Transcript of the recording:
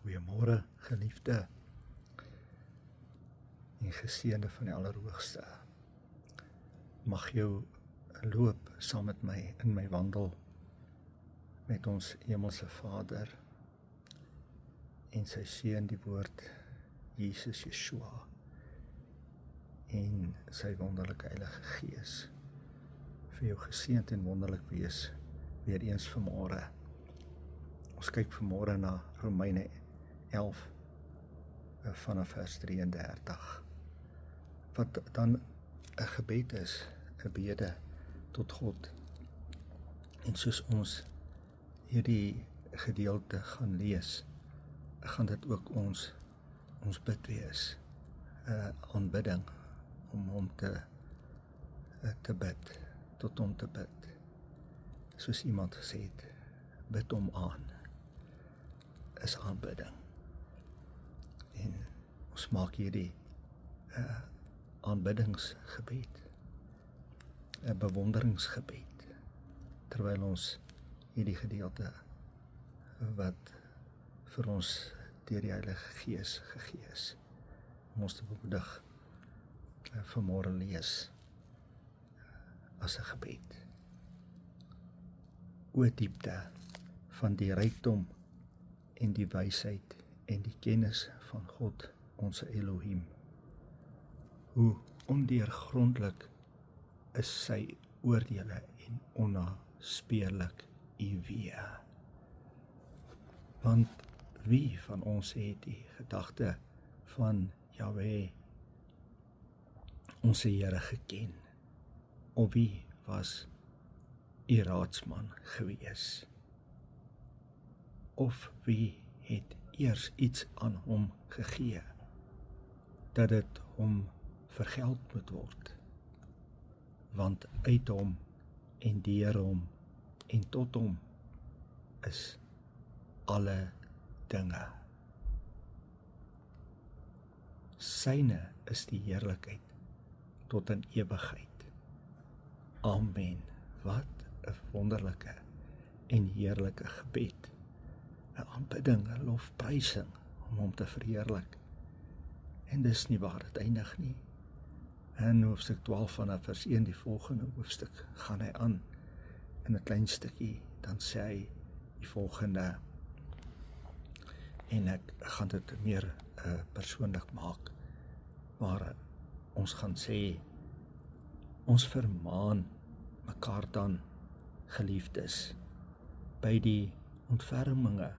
Goeiemôre, geliefde en geseënde van die Allerhoogste. Mag jou loop saam met my in my wandel met ons Hemelse Vader en sy Seun, die Woord Jesus Yeshua, en sy wonderlike Heilige Gees vir jou geseënd en wonderlik wees weer eens vanmôre. Ons kyk vanmôre na Romeine 11 vanaf vers 33, wat dan 'n gebed is, 'n bede tot God. En soos ons hierdie gedeelte gaan lees, gaan dit ook ons bid wees, 'n aanbidding om hom te bid, tot hom te bid. Soos iemand gesê het, bid hom aan, is aanbidding. En ons maak hierdie aanbiddingsgebed, 'n bewonderingsgebed, terwyl ons hierdie gedeelte wat vir ons deur die Heilige Gees gegee is, om ons te bemoedig, vanmôre lees as 'n gebed. O diepte van die rykdom en die wysheid en die kennis van God, ons Elohim. Hoe ondeurgrondelik is sy oordeele en onnaspeurlik u weë. Want wie van ons het die gedagte van Jahwe, ons Here, geken? Of wie was u raadsman gewees? Of wie het eers iets aan hom gegee, dat dit hom vergeld moet word? Want uit hom en deur hom en tot hom is alle dinge. Syne is die heerlikheid tot in ewigheid. Amen. Wat 'n wonderlike en heerlike gebed. 'n aanbidding, 'n lofprysing om hom te verheerlik. En dis nie waar dit eindig nie. In hoofstuk 12 vanaf vers 1, die volgende hoofstuk, gaan hy aan in 'n klein stukkie, dan sê hy die volgende, en ek gaan dit meer persoonlik maak, waar ons gaan sê, ons vermaan mekaar dan, geliefdes, by die ontferminge